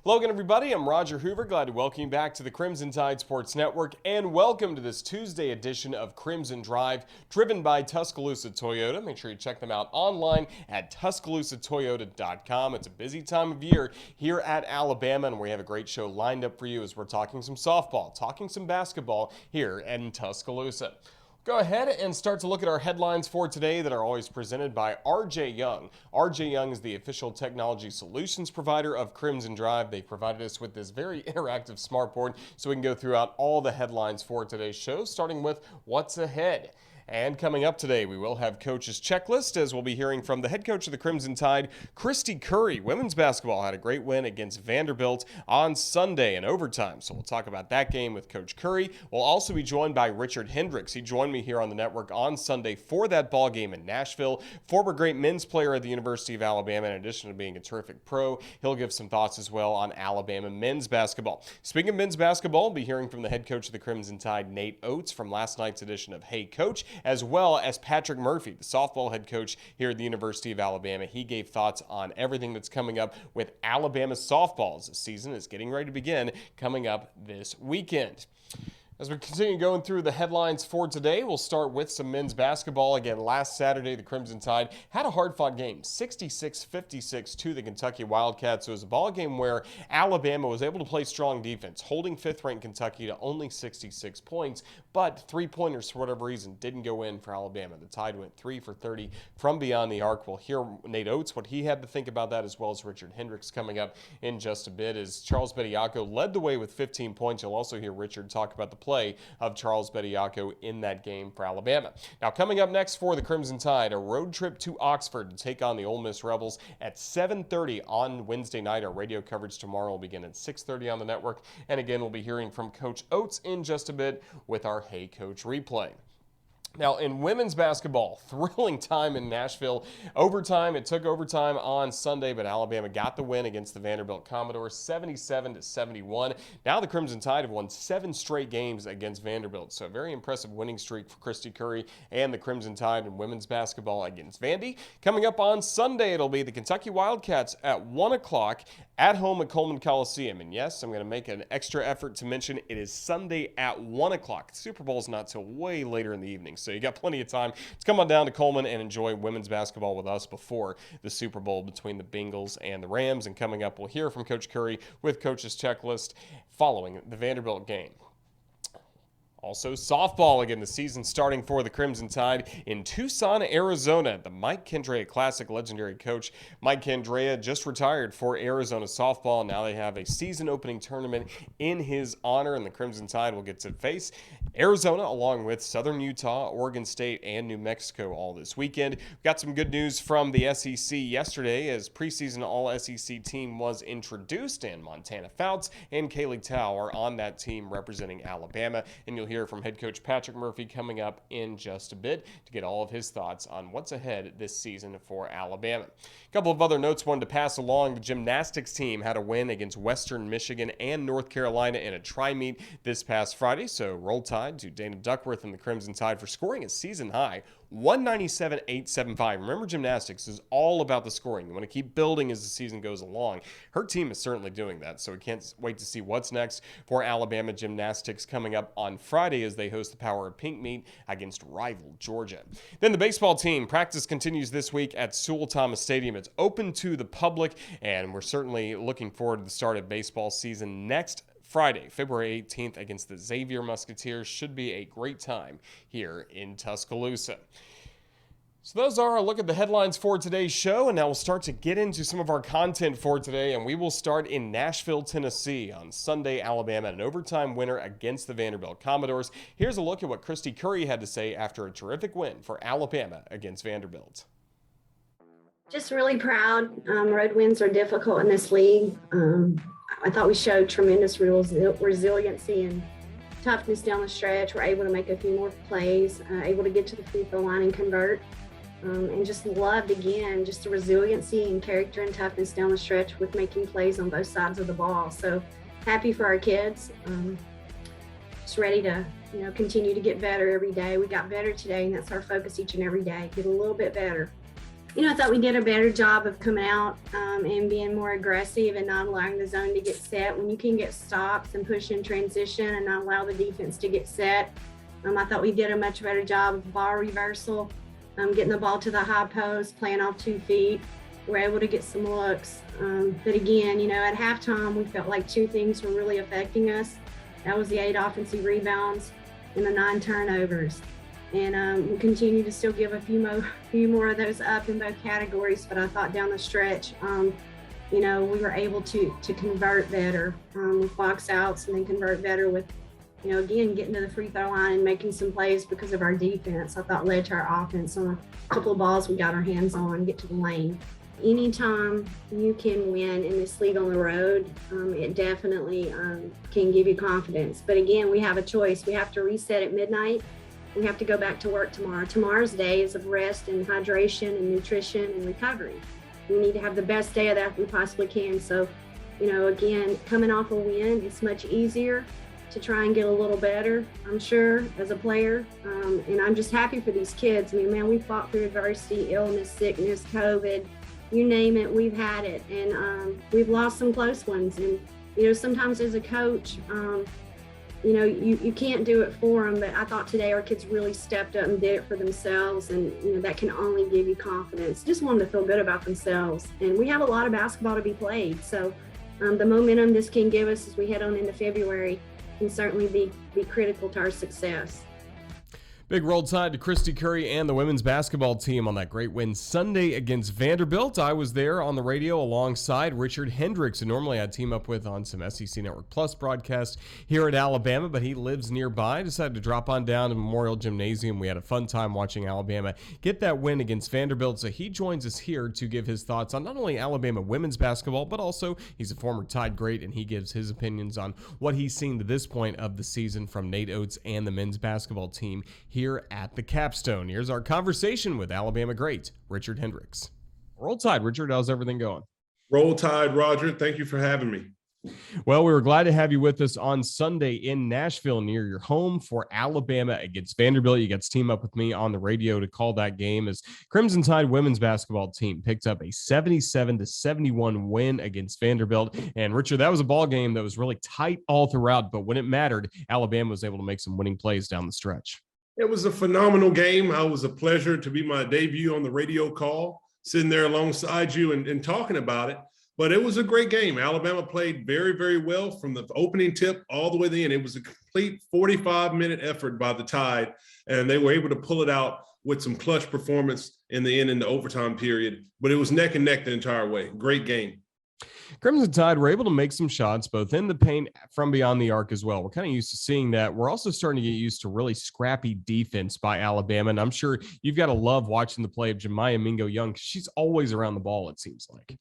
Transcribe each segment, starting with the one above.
Hello again, everybody. I'm Roger Hoover. Glad to welcome you back to the Crimson Tide Sports Network, and welcome to this Tuesday edition of Crimson Drive, driven by Tuscaloosa Toyota. Make sure you check them out online at TuscaloosaToyota.com. It's a busy time of year here at Alabama, and we have a great show lined up for you as we're talking some softball, talking some basketball here in Tuscaloosa. Go ahead and start to look at our headlines for today that are always presented by RJ Young. RJ Young is the official technology solutions provider of Crimson Drive. They provided us with this very interactive smartboard so we can go throughout all the headlines for today's show, starting with what's ahead. And coming up today, we will have Coach's Checklist, as we'll be hearing from the head coach of the Crimson Tide, Kristy Curry. Women's basketball had a great win against Vanderbilt on Sunday in overtime. So we'll talk about that game with Coach Curry. We'll also be joined by Richard Hendricks. He joined me here on the network on Sunday for that ball game in Nashville. Former great men's player at the University of Alabama, in addition to being a terrific pro. He'll give some thoughts as well on Alabama men's basketball. Speaking of men's basketball, we'll be hearing from the head coach of the Crimson Tide, Nate Oats, from last night's edition of Hey Coach, as well as Patrick Murphy, the softball head coach here at the University of Alabama. He gave thoughts on everything that's coming up with Alabama softball as the season is getting ready to begin coming up this weekend. As we continue going through the headlines for today, we'll start with some men's basketball. Again, last Saturday, the Crimson Tide had a hard-fought game, 66-56 to the Kentucky Wildcats. It was a ball game where Alabama was able to play strong defense, holding fifth-ranked Kentucky to only 66 points, but three-pointers, for whatever reason, didn't go in for Alabama. The Tide went 3 for 30 from beyond the arc. We'll hear Nate Oats, what he had to think about that, as well as Richard Hendricks coming up in just a bit, as Charles Bediako led the way with 15 points. You'll also hear Richard talk about the play of Charles Bediako in that game for Alabama. Now, coming up next for the Crimson Tide, a road trip to Oxford to take on the Ole Miss Rebels at 7:30 on Wednesday night. Our radio coverage tomorrow will begin at 6:30 on the network. And again, we'll be hearing from Coach Oats in just a bit with our Hey Coach replay. Now, in women's basketball, thrilling time in Nashville. Overtime, it took overtime on Sunday, but Alabama got the win against the Vanderbilt Commodores, 77-71. Now the Crimson Tide have won 7 straight games against Vanderbilt, so a very impressive winning streak for Kristy Curry and the Crimson Tide in women's basketball against Vandy. Coming up on Sunday, it'll be the Kentucky Wildcats at 1 o'clock at home at Coleman Coliseum. And yes, I'm going to make an extra effort to mention it is Sunday at 1 o'clock. The Super Bowl's not till way later in the evening, so you got plenty of time to come on down to Coleman and enjoy women's basketball with us before the Super Bowl between the Bengals and the Rams. And coming up, we'll hear from Coach Curry with Coach's Checklist following the Vanderbilt game. Also, softball, again, the season starting for the Crimson Tide in Tucson, Arizona. The Mike Kendrea Classic. Legendary coach Mike Kendrea just retired for Arizona softball. Now they have a season-opening tournament in his honor, and the Crimson Tide will get to face Arizona along with Southern Utah, Oregon State, and New Mexico all this weekend. We got some good news from the SEC yesterday as preseason All-SEC team was introduced, and Montana Fouts and Kaylee Tao are on that team representing Alabama, and you'll hear from head coach Patrick Murphy coming up in just a bit to get all of his thoughts on what's ahead this season for Alabama. A couple of other notes wanted to pass along. The gymnastics team had a win against Western Michigan and North Carolina in a tri-meet this past Friday, so roll tide to Dana Duckworth and the Crimson Tide for scoring a season high 197.875. Remember, gymnastics is all about the scoring. You want to keep building as the season goes along. Her team is certainly doing that, so we can't wait to see what's next for Alabama gymnastics coming up on Friday as they host the Power of Pink meet against rival Georgia. Then the baseball team practice continues this week at Sewell Thomas Stadium. It's open to the public, and we're certainly looking forward to the start of baseball season next Friday, February 18th against the Xavier Musketeers. Should be a great time here in Tuscaloosa. So those are a look at the headlines for today's show, and now we'll start to get into some of our content for today, and we will start in Nashville, Tennessee on Sunday. Alabama, an overtime winner against the Vanderbilt Commodores. Here's a look at what Kristy Curry had to say after a terrific win for Alabama against Vanderbilt. Just really proud. Road wins are difficult in this league. I thought we showed tremendous resiliency and toughness down the stretch. We're able to make a few more plays, able to get to the free throw line and convert. And just loved, again, just the resiliency and character and toughness down the stretch with making plays on both sides of the ball. So happy for our kids. Just ready to, continue to get better every day. We got better today, and that's our focus each and every day, get a little bit better. I thought we did a better job of coming out and being more aggressive and not allowing the zone to get set. When you can get stops and push in transition and not allow the defense to get set, I thought we did a much better job of ball reversal, getting the ball to the high post, playing off 2 feet. We're able to get some looks. But again, at halftime, we felt like 2 things were really affecting us. That was the 8 offensive rebounds and the 9 turnovers. And we'll continue to still give a few more of those up in both categories. But I thought down the stretch, we were able to convert better with box outs, and then convert better with, again, getting to the free throw line and making some plays because of our defense. I thought led to our offense on a couple of balls we got our hands on, get to the lane. Anytime you can win in this league on the road, it definitely can give you confidence. But again, we have a choice. We have to reset at midnight. We have to go back to work tomorrow. Tomorrow's day is of rest and hydration and nutrition and recovery. We need to have the best day of that we possibly can. So, again, coming off a win, it's much easier to try and get a little better, I'm sure, as a player. And I'm just happy for these kids. I mean, man, we fought through adversity, illness, sickness, COVID, you name it, we've had it. And we've lost some close ones. And, sometimes as a coach, you can't do it for them, but I thought today our kids really stepped up and did it for themselves, and that can only give you confidence. Just want them to feel good about themselves, and we have a lot of basketball to be played, so the momentum this can give us as we head on into February can certainly be critical to our success. Big roll tide to Kristy Curry and the women's basketball team on that great win Sunday against Vanderbilt. I was there on the radio alongside Richard Hendricks, who normally I'd team up with on some SEC Network Plus broadcasts here at Alabama, but he lives nearby. Decided to drop on down to Memorial Gymnasium. We had a fun time watching Alabama get that win against Vanderbilt, so he joins us here to give his thoughts on not only Alabama women's basketball, but also he's a former Tide great, and he gives his opinions on what he's seen to this point of the season from Nate Oats and the men's basketball team here at the capstone. Here's our conversation with Alabama great Richard Hendricks. Roll Tide, Richard. How's everything going? Roll Tide, Roger. Thank you for having me. Well, we were glad to have you with us on Sunday in Nashville near your home for Alabama against Vanderbilt. You got to team up with me on the radio to call that game as Crimson Tide women's basketball team picked up a 77-71 win against Vanderbilt. And Richard, that was a ball game that was really tight all throughout, but when it mattered, Alabama was able to make some winning plays down the stretch. It was a phenomenal game. It was a pleasure to be my debut on the radio call, sitting there alongside you and talking about it. But it was a great game. Alabama played very, very well from the opening tip all the way to the end. It was a complete 45-minute effort by the Tide, and they were able to pull it out with some clutch performance in the end in the overtime period. But it was neck and neck the entire way. Great game. Crimson Tide were able to make some shots both in the paint from beyond the arc as well. We're kind of used to seeing that. We're also starting to get used to really scrappy defense by Alabama, and I'm sure you've got to love watching the play of Jemiah Mingo-Young because she's always around the ball, it seems like.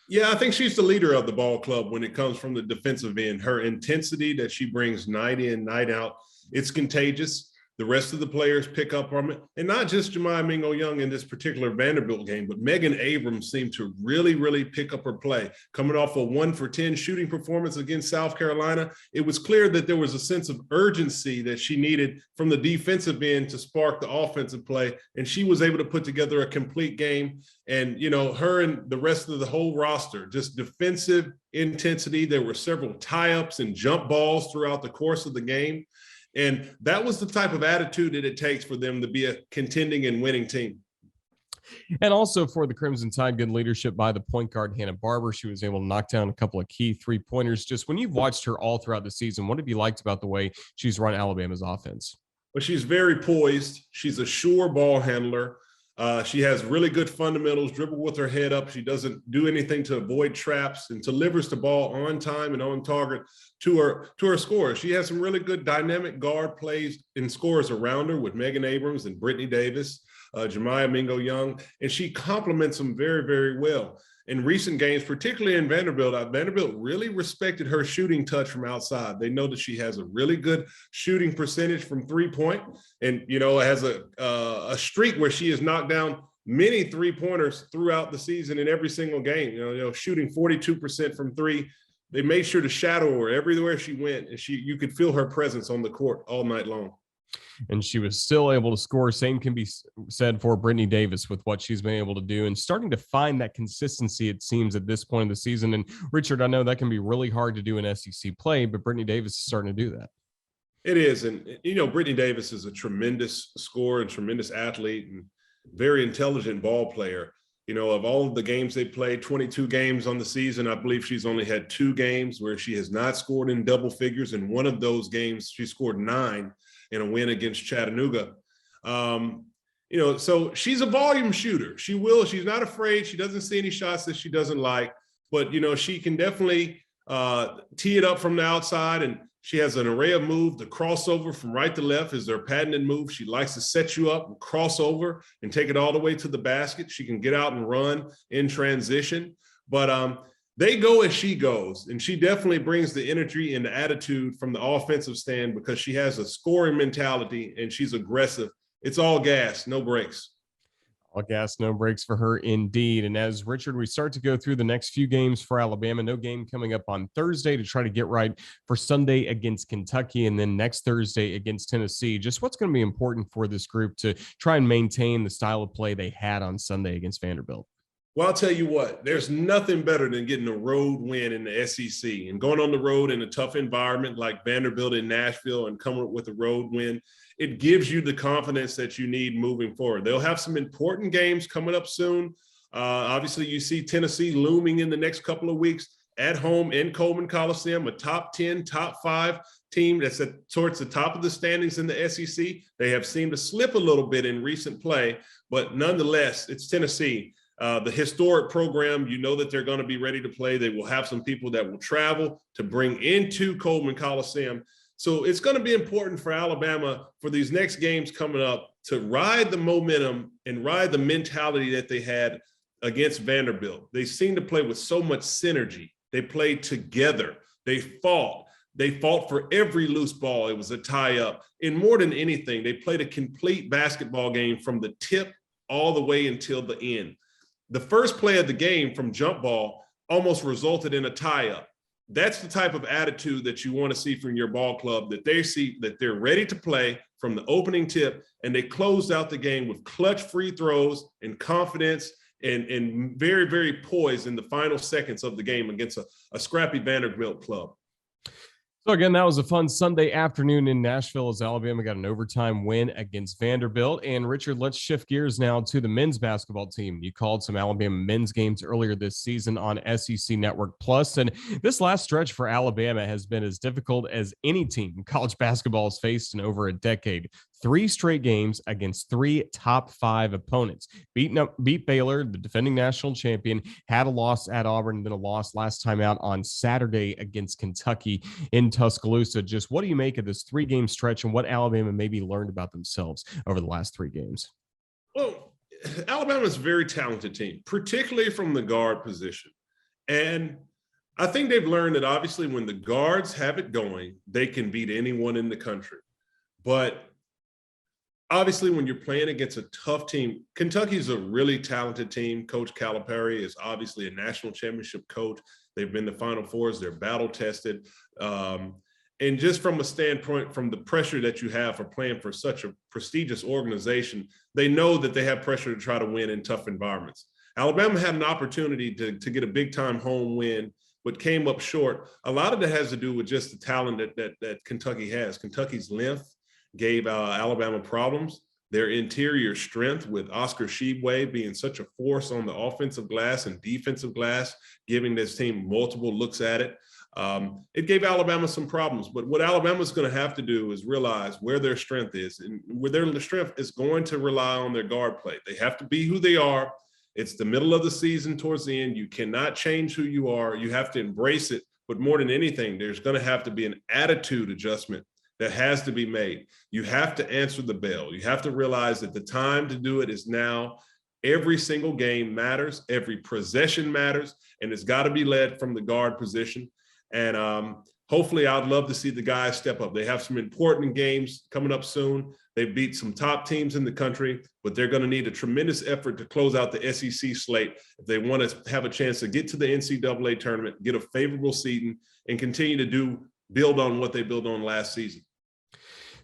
Yeah, I think she's the leader of the ball club when it comes from the defensive end. Her intensity that she brings night in, night out, it's contagious. The rest of the players pick up on it. And not just Jemiah Mingo-Young in this particular Vanderbilt game, but Megan Abrams seemed to really, really pick up her play. Coming off a 1-for-10 shooting performance against South Carolina, it was clear that there was a sense of urgency that she needed from the defensive end to spark the offensive play. And she was able to put together a complete game. And, her and the rest of the whole roster, just defensive intensity. There were several tie-ups and jump balls throughout the course of the game. And that was the type of attitude that it takes for them to be a contending and winning team. And also for the Crimson Tide, good leadership by the point guard, Hannah Barber. She was able to knock down a couple of key three-pointers. Just when you've watched her all throughout the season, what have you liked about the way she's run Alabama's offense? Well, she's very poised. She's a sure ball handler. She has really good fundamentals, dribble with her head up. She doesn't do anything to avoid traps and delivers the ball on time and on target to her scorers. She has some really good dynamic guard plays and scores around her with Megan Abrams and Brittany Davis, Jemiah Mingo-Young, and she complements them very, very well. In recent games, particularly in Vanderbilt, Vanderbilt really respected her shooting touch from outside. They know that she has a really good shooting percentage from three-point and, has a streak where she has knocked down many three-pointers throughout the season in every single game, shooting 42% from three. They made sure to shadow her everywhere she went, and you could feel her presence on the court all night long. and she was still able to score. Same can be said for Brittany Davis with what she's been able to do and starting to find that consistency, it seems, at this point in the season. And Richard, I know that can be really hard to do in SEC play, but Brittany Davis is starting to do that. It is. And, Brittany Davis is a tremendous scorer and tremendous athlete and very intelligent ball player. Of all of the games they played, 22 games on the season, I believe she's only had 2 games where she has not scored in double figures. And one of those games, she scored 9 in a win against Chattanooga. So she's a volume shooter. She's not afraid. She doesn't see any shots that she doesn't like, but, she can definitely tee it up from the outside, and she has an array of moves. The crossover from right to left is their patented move. She likes to set you up and cross over and take it all the way to the basket. She can get out and run in transition, but they go as she goes, and she definitely brings the energy and the attitude from the offensive stand because she has a scoring mentality and she's aggressive. It's all gas, no brakes. All gas, no breaks for her indeed. And as Richard, we start to go through the next few games for Alabama, no game coming up on Thursday to try to get right for Sunday against Kentucky, and then next Thursday against Tennessee. Just what's going to be important for this group to try and maintain the style of play they had on Sunday against Vanderbilt? Well, I'll tell you what, there's nothing better than getting a road win in the SEC and going on the road in a tough environment like Vanderbilt in Nashville and coming up with a road win. It gives you the confidence that you need moving forward. They'll have some important games coming up soon. Obviously, you see Tennessee looming in the next couple of weeks at home in Coleman Coliseum, a top 10, top 5 team that's towards the top of the standings in the SEC. They have seemed to slip a little bit in recent play, but nonetheless, it's Tennessee. The historic program, that they're going to be ready to play. They will have some people that will travel to bring into Coleman Coliseum. So it's going to be important for Alabama for these next games coming up to ride the momentum and ride the mentality that they had against Vanderbilt. They seem to play with so much synergy. They played together. They fought. They fought for every loose ball. It was a tie-up. And more than anything, they played a complete basketball game from the tip all the way until the end. The first play of the game from jump ball almost resulted in a tie-up. That's the type of attitude that you want to see from your ball club, that they see that they're ready to play from the opening tip, and they closed out the game with clutch free throws and confidence and very, very poised in the final seconds of the game against a scrappy Vanderbilt club. So again, that was a fun Sunday afternoon in Nashville as Alabama got an overtime win against Vanderbilt. And Richard, let's shift gears now to the men's basketball team. You called some Alabama men's games earlier this season on SEC Network Plus, and this last stretch for Alabama has been as difficult as any team college basketball has faced in over a decade. 3 straight games against 3 top 5 opponents. Beat Baylor, the defending national champion, had a loss at Auburn, then a loss last time out on Saturday against Kentucky in Tuscaloosa. Just what do you make of this 3-game stretch and what Alabama maybe learned about themselves over the last 3 games? Well, Alabama is a very talented team, particularly from the guard position. And I think they've learned that obviously when the guards have it going, they can beat anyone in the country. But obviously, when you're playing against a tough team, Kentucky's a really talented team. Coach Calipari is obviously a national championship coach. They've been to Final Fours. They're battle tested. And just from a standpoint, from the pressure that you have for playing for such a prestigious organization, they know that they have pressure to try to win in tough environments. Alabama had an opportunity to get a big-time home win, but came up short. A lot of that has to do with just the talent that Kentucky has. Kentucky's length gave Alabama problems. Their interior strength with Oscar Tshiebwe being such a force on the offensive glass and defensive glass, giving this team multiple looks at it. It gave Alabama some problems, but what Alabama's going to have to do is realize where their strength is, and where their strength is going to rely on their guard play. They have to be who they are. It's the middle of the season towards the end. You cannot change who you are. You have to embrace it, but more than anything, there's going to have to be an attitude adjustment that has to be made. You have to answer the bell. You have to realize that the time to do it is now. Every single game matters. Every possession matters, and it's got to be led from the guard position. And hopefully I'd love to see the guys step up. They have some important games coming up soon. They beat some top teams in the country, but they're going to need a tremendous effort to close out the SEC slate if they want to have a chance to get to the NCAA tournament, get a favorable seeding, and continue to build on what they built on last season.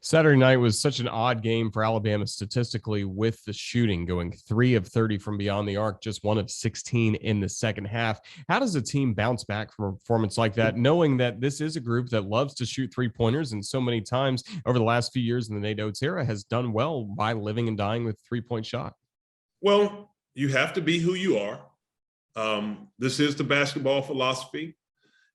Saturday night was such an odd game for Alabama statistically, with the shooting going 3 of 30 from beyond the arc, just 1 of 16 in the second half. How does a team bounce back from a performance like that, knowing that this is a group that loves to shoot three-pointers and so many times over the last few years in the Nate Oats era has done well by living and dying with three-point shot? Well, you have to be who you are. This is the basketball philosophy.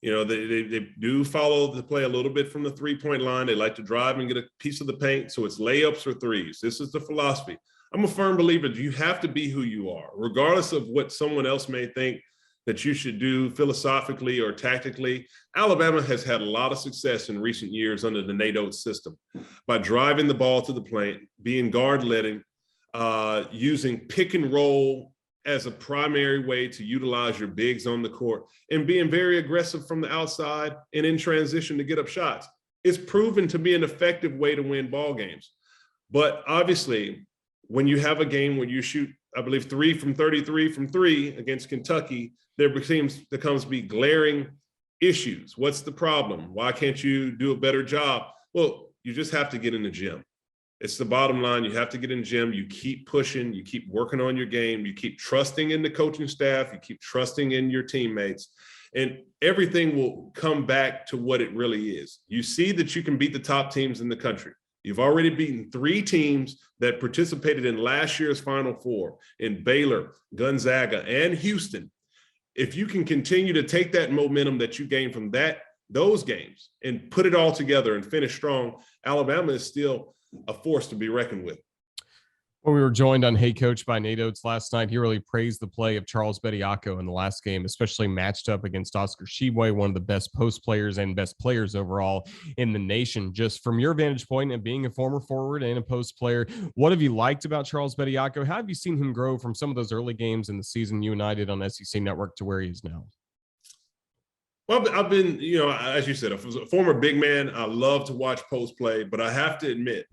You know, they do follow the play a little bit from the three-point line. They like to drive and get a piece of the paint. So it's layups or threes. This is the philosophy. I'm a firm believer that you have to be who you are, regardless of what someone else may think that you should do philosophically or tactically. Alabama has had a lot of success in recent years under the Nate Oats system by driving the ball to the paint, being guard-letting, using pick and roll as a primary way to utilize your bigs on the court, and being very aggressive from the outside and in transition to get up shots. It's proven to be an effective way to win ball games. But obviously, when you have a game where you shoot, I believe, 3 from 33 from 3 against Kentucky, there becomes to be glaring issues. What's the problem? Why can't you do a better job? Well, you just have to get in the gym. It's the bottom line. You have to get in the gym. You keep pushing. You keep working on your game. You keep trusting in the coaching staff. You keep trusting in your teammates. And everything will come back to what it really is. You see that you can beat the top teams in the country. You've already beaten 3 teams that participated in last year's Final Four, in Baylor, Gonzaga, and Houston. If you can continue to take that momentum that you gained from those games and put it all together and finish strong, Alabama is still a force to be reckoned with. When we were joined on Hey Coach by Nate Oats last night, he really praised the play of Charles Bediako in the last game, especially matched up against Oscar Tshiebwe, one of the best post players and best players overall in the nation. Just from your vantage point and being a former forward and a post player, what have you liked about Charles Bediako? How have you seen him grow from some of those early games in the season you and I did on SEC Network to where he is now? Well, I've been, as you said, a former big man. I love to watch post play, but I have to admit,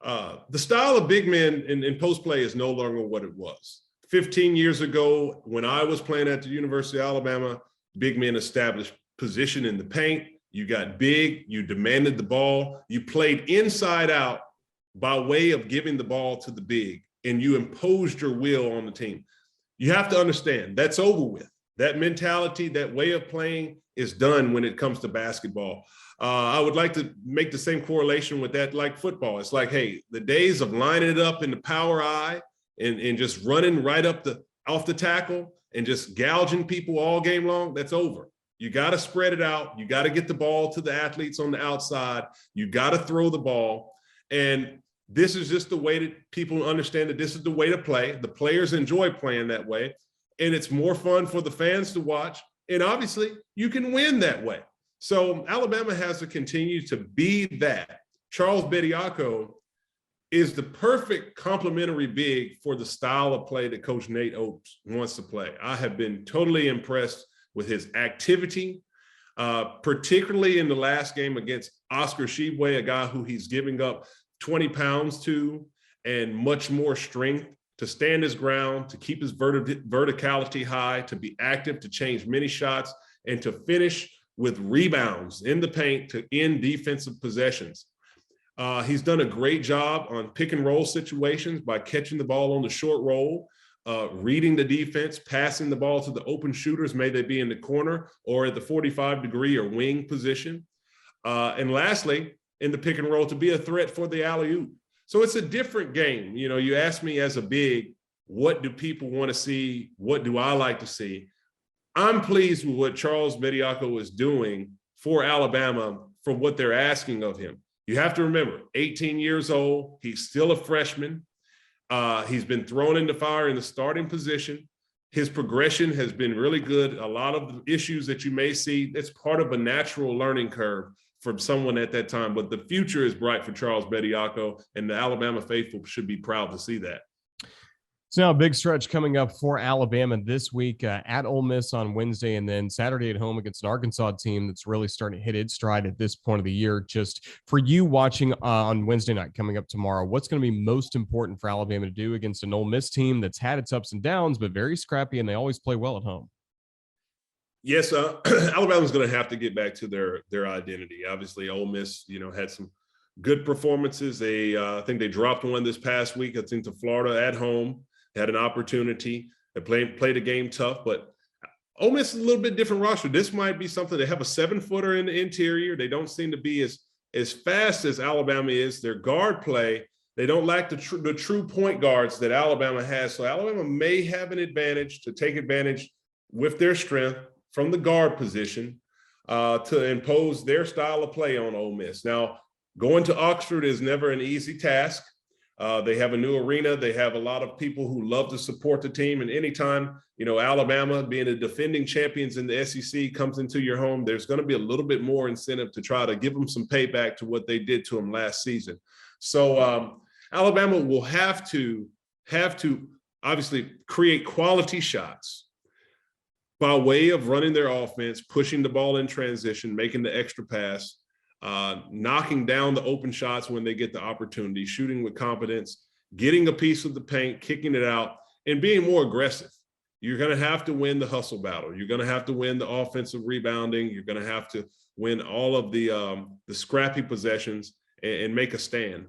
the style of big men in post play is no longer what it was. 15 years ago, when I was playing at the University of Alabama, big men established position in the paint. You got big, you demanded the ball, you played inside out by way of giving the ball to the big, and you imposed your will on the team. You have to understand that's over with. That mentality, that way of playing is done when it comes to basketball. I would like to make the same correlation with that, like football. It's like, hey, the days of lining it up in the power eye and just running right off the tackle and just gouging people all game long, that's over. You got to spread it out. You got to get the ball to the athletes on the outside. You got to throw the ball. And this is just the way that people understand that this is the way to play. The players enjoy playing that way. And it's more fun for the fans to watch. And obviously, you can win that way. So Alabama has to continue to be that. Charles Bediako is the perfect complementary big for the style of play that Coach Nate Oats wants to play. I have been totally impressed with his activity, particularly in the last game against Oscar Tshiebwe, a guy who he's giving up 20 pounds to and much more strength to stand his ground, to keep his verticality high, to be active, to change many shots, and to finish with rebounds in the paint to end defensive possessions. He's done a great job on pick and roll situations by catching the ball on the short roll, reading the defense, passing the ball to the open shooters, may they be in the corner or at the 45-degree or wing position. And lastly, in the pick and roll, to be a threat for the alley-oop. So it's a different game. You ask me as a big, what do people want to see? What do I like to see? I'm pleased with what Charles Bediako is doing for Alabama for what they're asking of him. You have to remember, 18 years old, he's still a freshman. He's been thrown in the fire in the starting position. His progression has been really good. A lot of the issues that you may see, it's part of a natural learning curve from someone at that time. But the future is bright for Charles Bediako, and the Alabama faithful should be proud to see that. So now a big stretch coming up for Alabama this week at Ole Miss on Wednesday, and then Saturday at home against an Arkansas team that's really starting to hit its stride at this point of the year. Just for you watching on Wednesday night coming up tomorrow, what's going to be most important for Alabama to do against an Ole Miss team that's had its ups and downs, but very scrappy, and they always play well at home? Yes, Alabama's going to have to get back to their identity. Obviously, Ole Miss, had some good performances. I think they dropped one this past week, I think, to Florida at home. They had an opportunity. They played a game tough, but Ole Miss is a little bit different roster. This might be something. They have a 7-footer in the interior. They don't seem to be as fast as Alabama is. Their guard play, they don't lack the true point guards that Alabama has. So Alabama may have an advantage to take advantage with their strength from the guard position to impose their style of play on Ole Miss. Now, going to Oxford is never an easy task. They have a new arena. They have a lot of people who love to support the team. And anytime, Alabama, being the defending champions in the SEC, comes into your home, there's going to be a little bit more incentive to try to give them some payback to what they did to them last season. So Alabama will have to obviously create quality shots by way of running their offense, pushing the ball in transition, making the extra pass, knocking down the open shots when they get the opportunity, shooting with confidence, getting a piece of the paint, kicking it out, and being more aggressive. You're going to have to win the hustle battle. You're going to have to win the offensive rebounding. You're going to have to win all of the scrappy possessions and make a stand.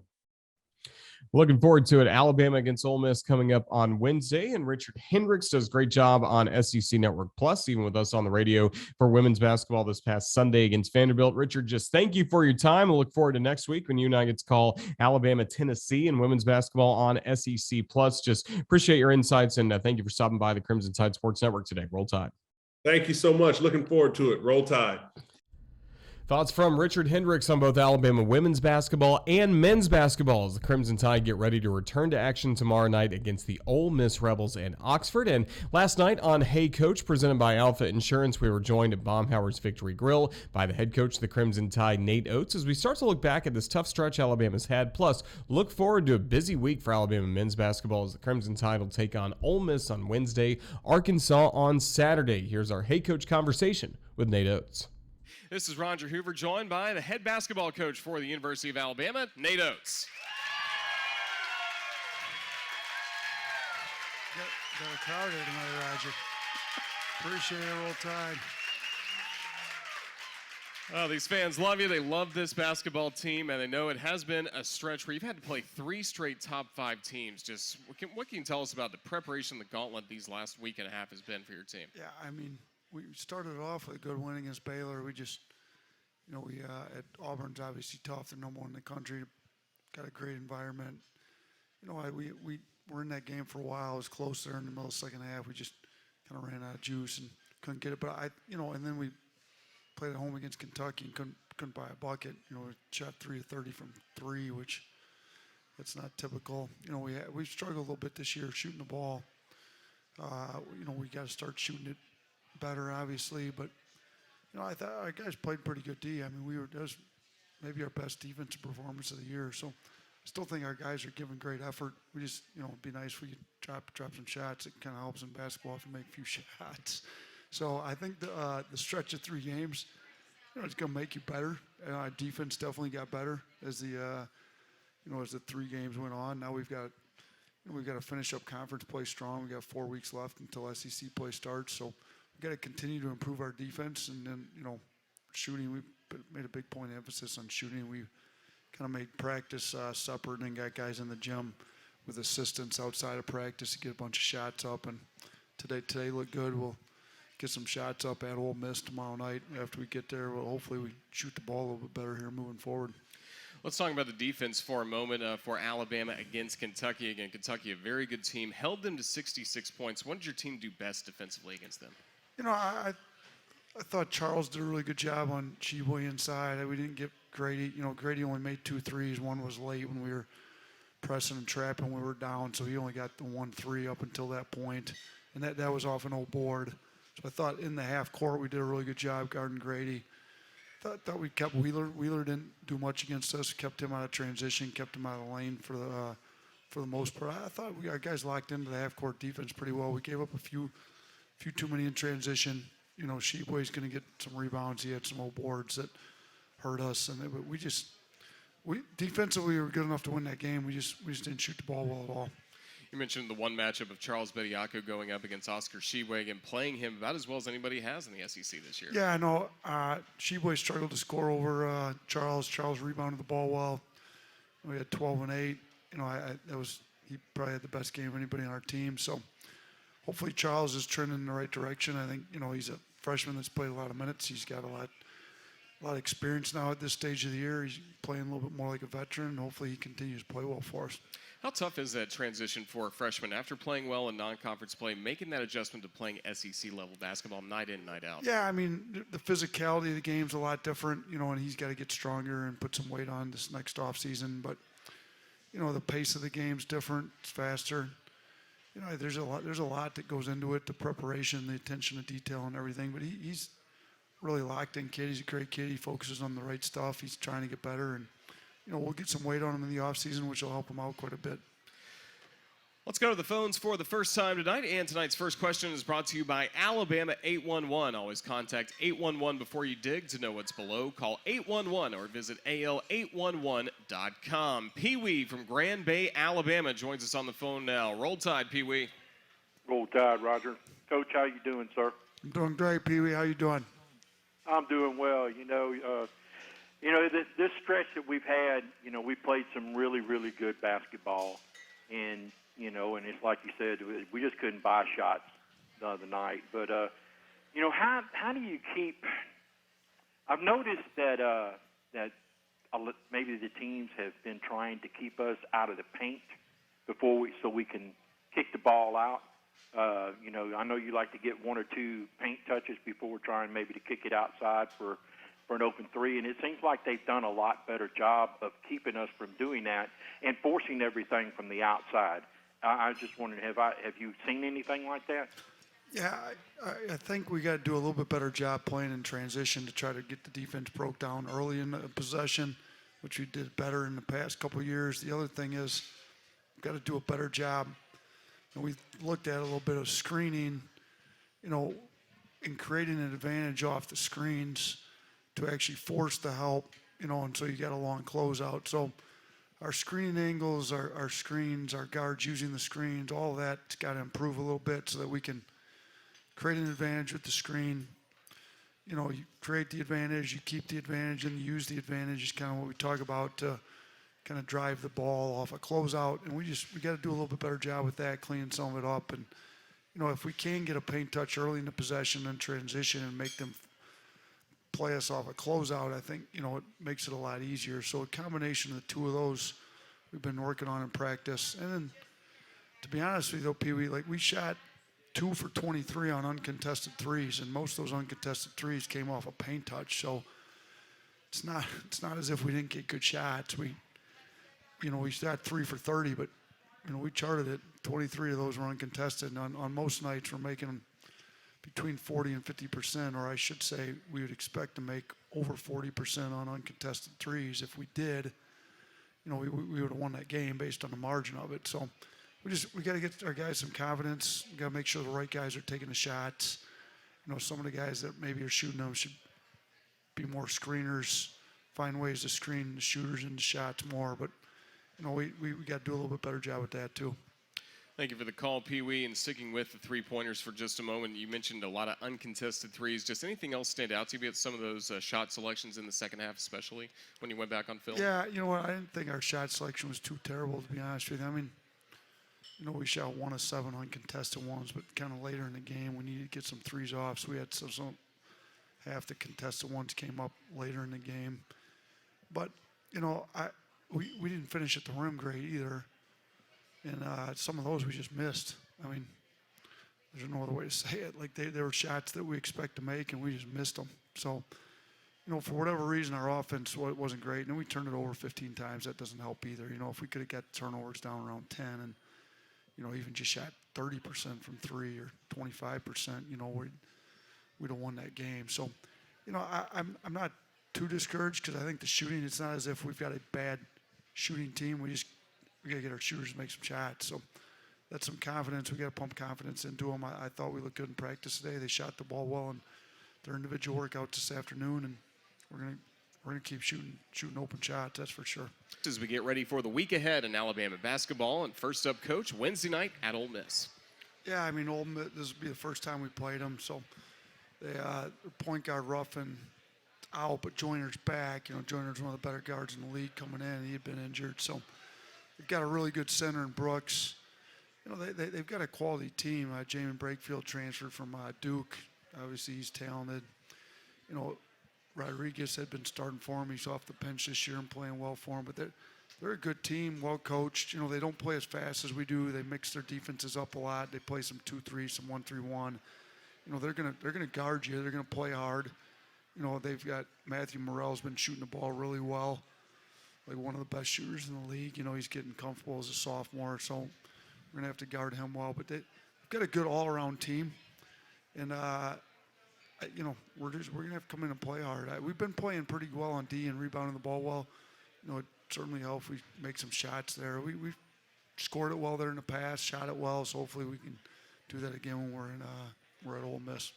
Looking forward to it. Alabama against Ole Miss coming up on Wednesday, and Richard Hendricks does a great job on SEC Network Plus, even with us on the radio for women's basketball this past Sunday against Vanderbilt. Richard, just thank you for your time. We'll look forward to next week when you and I get to call Alabama, Tennessee, and women's basketball on SEC Plus. Just appreciate your insights, and thank you for stopping by the Crimson Tide Sports Network today. Roll Tide. Thank you so much. Looking forward to it. Roll Tide. Thoughts from Richard Hendricks on both Alabama women's basketball and men's basketball as the Crimson Tide get ready to return to action tomorrow night against the Ole Miss Rebels in Oxford. And last night on Hey Coach, presented by Alpha Insurance, we were joined at Baumhower's Victory Grill by the head coach of the Crimson Tide, Nate Oats, as we start to look back at this tough stretch Alabama's had. Plus, look forward to a busy week for Alabama men's basketball as the Crimson Tide will take on Ole Miss on Wednesday, Arkansas on Saturday. Here's our Hey Coach conversation with Nate Oats. This is Roger Hoover, joined by the head basketball coach for the University of Alabama, Nate Oats. Got a crowd here tonight, Roger. Appreciate it, Roll Tide. Oh, these fans love you. They love this basketball team, and they know it has been a stretch where you've had to play 3 straight top 5 teams. Just what can you tell us about the preparation, the gauntlet these last week and a half has been for your team? Yeah, I mean, we started off with a good win against Baylor. We just, we at Auburn's obviously tough. They're number 1 in the country. Got a great environment. We were in that game for a while. It was close there in the middle of the second half. We just kind of ran out of juice and couldn't get it. But and then we played at home against Kentucky and couldn't buy a bucket. We shot 3 of 30 from 3, which that's not typical. We struggled a little bit this year shooting the ball. We got to start shooting it better, obviously, but I thought our guys played pretty good D. I mean, that was maybe our best defensive performance of the year. So I still think our guys are giving great effort. We just, it'd be nice if we could drop some shots. It kind of helps in basketball if you make a few shots. So I think the stretch of 3 games, it's going to make you better. And our defense definitely got better as the 3 games went on. Now we've got to finish up conference play strong. We got 4 weeks left until SEC play starts. So got to continue to improve our defense, and then shooting. We made a big point of emphasis on shooting. We kind of made practice separate, and then got guys in the gym with assistants outside of practice to get a bunch of shots up. And today looked good. We'll get some shots up at Ole Miss tomorrow night. After we get there, hopefully we shoot the ball a little bit better here moving forward. Let's talk about the defense for a moment for Alabama against Kentucky. Again, Kentucky, a very good team, held them to 66 points. What did your team do best defensively against them? I thought Charles did a really good job on Tshiebwe inside. We didn't get Grady. Grady only made 2 threes. One was late when we were pressing and trapping. We were down, so he only got the 1 3 up until that point, and that was off an old board. So I thought in the half court we did a really good job guarding Grady. Thought we kept Wheeler. Wheeler didn't do much against us. Kept him out of transition. Kept him out of the lane for the most part. I thought our guys locked into the half court defense pretty well. We gave up a few too many in transition. Tshiebwe's going to get some rebounds. He had some old boards that hurt us, and defensively we were good enough to win that game. We just didn't shoot the ball well at all. You mentioned the one matchup of Charles Bediako going up against Oscar Tshiebwe and playing him about as well as anybody has in the SEC this year. Yeah, I know. Tshiebwe struggled to score over Charles. Charles rebounded the ball well. We had 12 and 8. You know, he probably had the best game of anybody on our team. So hopefully Charles is trending in the right direction. I think, you know, he's a freshman that's played a lot of minutes. He's got a lot of experience now at this stage of the year. He's playing a little bit more like a veteran. Hopefully he continues to play well for us. How tough is that transition for a freshman after playing well in non-conference play, making that adjustment to playing SEC-level basketball night in, night out? Yeah, I mean, the physicality of the game's a lot different, you know, and he's got to get stronger and put some weight on this next offseason. But, you know, the pace of the game's different. It's faster. You know, there's a lot that goes into it, the preparation, the attention to detail and everything. But he's really locked in kid. He's a great kid. He focuses on the right stuff. He's trying to get better. And, you know, we'll get some weight on him in the offseason, which will help him out quite a bit. Let's go to the phones for the first time tonight. And tonight's first question is brought to you by Alabama 811. Always contact 811 before you dig to know what's below. Call 811 or visit al811.com. Pee-wee from Grand Bay, Alabama joins us on the phone now. Roll Tide, Pee-wee. Roll Tide, Roger. Coach, how you doing, sir? I'm doing great, Pee-wee. How you doing? I'm doing well. This stretch that we've had, you know, we played some really, really good basketball. And, you know, and it's like you said, we just couldn't buy shots the other night. But, you know, how do you keep – I've noticed that maybe the teams have been trying to keep us out of the paint so we can kick the ball out. You know, I know you like to get one or two paint touches before trying maybe to kick it outside for an open three, and it seems like they've done a lot better job of keeping us from doing that and forcing everything from the outside. I was just wondering, have you seen anything like that? Yeah, I think we got to do a little bit better job playing in transition to try to get the defense broke down early in the possession, which we did better in the past couple of years. The other thing is we've got to do a better job. And we looked at a little bit of screening, you know, and creating an advantage off the screens to actually force the help, you know, and so you got a long closeout. So our screening angles, our screens, our guards using the screens, all of that's got to improve a little bit so that we can create an advantage with the screen. You know, you create the advantage, you keep the advantage, and you use the advantage is kind of what we talk about to kind of drive the ball off a closeout. And we got to do a little bit better job with that, cleaning some of it up. And, you know, if we can get a paint touch early in the possession and transition and make them play us off a closeout, I think, you know, it makes it a lot easier. So a combination of the two of those we've been working on in practice. And then, to be honest with you, though, Pee-wee, like we shot 2 for 23 on uncontested threes, and most of those uncontested threes came off a paint touch. So it's not as if we didn't get good shots. We shot 3 for 30, but, you know, we charted it. 23 of those were uncontested. And on most nights, we're making them between 40 and 50%, or I should say we would expect to make over 40% on uncontested threes. If we did, you know, we would have won that game based on the margin of it. So we got to get our guys some confidence. We got to make sure the right guys are taking the shots. You know, some of the guys that maybe are shooting them should be more screeners, find ways to screen the shooters into shots more. But, you know, we got to do a little bit better job with that too. Thank you for the call, Pee-wee, and sticking with the three-pointers for just a moment. You mentioned a lot of uncontested threes. Just anything else stand out to you about some of those shot selections in the second half, especially when you went back on film? Yeah, you know what? I didn't think our shot selection was too terrible, to be honest with you. I mean, you know, we shot 1 of 7 uncontested ones, but kind of later in the game, we needed to get some threes off. So we had some half the contested ones came up later in the game. But, you know, we didn't finish at the rim great either. And some of those we just missed. I mean, there's no other way to say it. Like, they were shots that we expect to make, and we just missed them. So, you know, for whatever reason, our offense wasn't great. And then we turned it over 15 times. That doesn't help either. You know, if we could have got turnovers down around 10 and, you know, even just shot 30% from 3 or 25%, you know, we'd have won that game. So, you know, I'm not too discouraged because I think the shooting, it's not as if we've got a bad shooting team. We got to get our shooters to make some shots. So that's some confidence. We got to pump confidence into them. I thought we looked good in practice today. They shot the ball well in their individual workouts this afternoon, and we're gonna keep shooting open shots. That's for sure. As we get ready for the week ahead in Alabama basketball, and first up, Coach, Wednesday night at Ole Miss. Yeah, I mean, Ole Miss, this will be the first time we played them. So they point guard Ruffin, out, but Joyner's back. Joyner's one of the better guards in the league coming in. He had been injured, so they've got a really good center in Brooks. They've got a quality team. Jamin Brakefield transferred from Duke. Obviously, he's talented. Rodriguez had been starting for him. He's off the bench this year and playing well for him. But they're a good team, well coached. They don't play as fast as we do. They mix their defenses up a lot. They play some 2-3, some 1-3-1. They're gonna guard you. They're gonna play hard. They've got Matthew Morrell's been shooting the ball really well, like one of the best shooters in the league. He's getting comfortable as a sophomore, so we're gonna have to guard him well. But they've got a good all-around team, and we're gonna have to come in and play hard. We've been playing pretty well on D and rebounding the ball well. It certainly helps if we make some shots there. We've scored it well there in the past, shot it well, so hopefully we can do that again when we're at Ole Miss.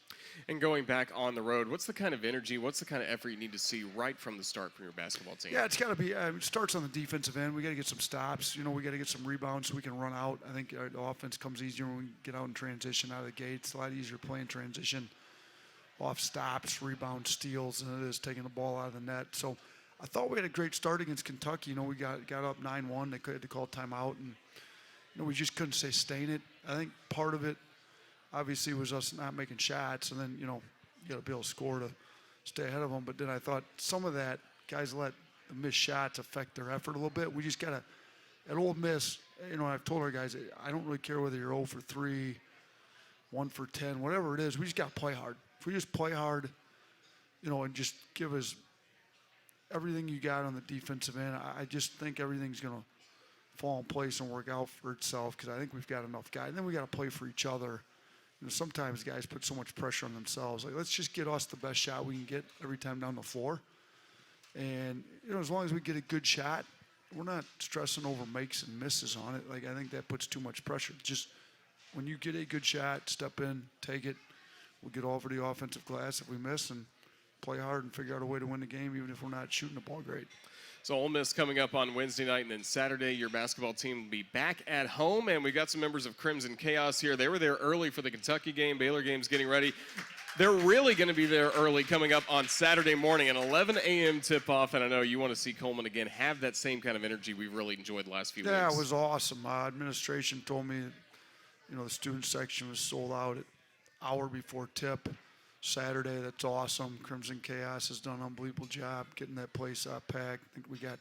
And going back on the road, what's the kind of energy, what's the kind of effort you need to see right from the start from your basketball team? Yeah, it's got to be. It starts on the defensive end. We got to get some stops. We got to get some rebounds so we can run out. I think the offense comes easier when we get out in transition out of the gate. It's a lot easier playing transition off stops, rebounds, steals, than it is taking the ball out of the net. So I thought we had a great start against Kentucky. We got up 9-1. They had to call timeout, and we just couldn't sustain it. I think part of it obviously was us not making shots, and then you got to be able to score to stay ahead of them. But then I thought some of that guys let the missed shots affect their effort a little bit. We just got to, at Ole Miss, I've told our guys, I don't really care whether you're 0 for 3, 1 for 10, whatever it is. We just got to play hard. If we just play hard, and just give us everything you got on the defensive end, I just think everything's going to fall in place and work out for itself because I think we've got enough guys. And then we got to play for each other. Sometimes guys put so much pressure on themselves. Like, let's just get us the best shot we can get every time down the floor. And, as long as we get a good shot, we're not stressing over makes and misses on it. Like, I think that puts too much pressure. Just when you get a good shot, step in, take it. We'll get over the offensive glass if we miss and play hard and figure out a way to win the game, even if we're not shooting the ball great. So Ole Miss coming up on Wednesday night, and then Saturday, your basketball team will be back at home. And we've got some members of Crimson Chaos here. They were there early for the Kentucky game. Baylor game's getting ready. They're really going to be there early coming up on Saturday morning, an 11 a.m. tip-off. And I know you want to see Coleman again have that same kind of energy we've really enjoyed the last few weeks. Yeah, it was awesome. Administration told me, the student section was sold out at hour before tip. Saturday, that's awesome. Crimson Chaos has done an unbelievable job getting that place packed. I think we got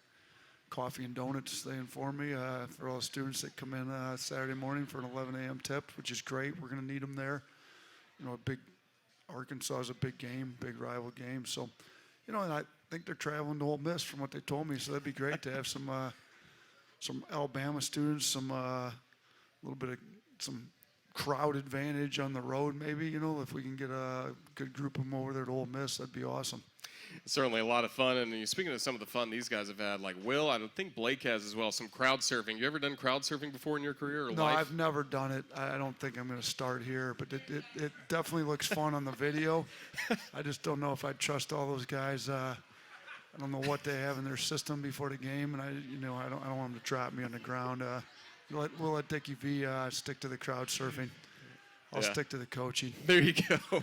coffee and donuts, they informed me, for all the students that come in Saturday morning for an 11 a.m. tip, which is great. We're going to need them there. Arkansas is a big game, big rival game. So, and I think they're traveling to Ole Miss from what they told me. So that'd be great to have some Alabama students, some little bit of some crowd advantage on the road, maybe, if we can get a good group of them over there to Ole Miss, that'd be awesome. Certainly a lot of fun. And speaking of some of the fun these guys have had, like Will, I don't think Blake has as well, some crowd surfing. You ever done crowd surfing before in your career or No, life? I've never done it. I don't think I'm going to start here, but it definitely looks fun on the video. I just don't know if I'd trust all those guys. I don't know what they have in their system before the game, and I don't want them to drop me on the ground. We'll let Dickie V stick to the crowd surfing. I'll stick to the coaching. There you go.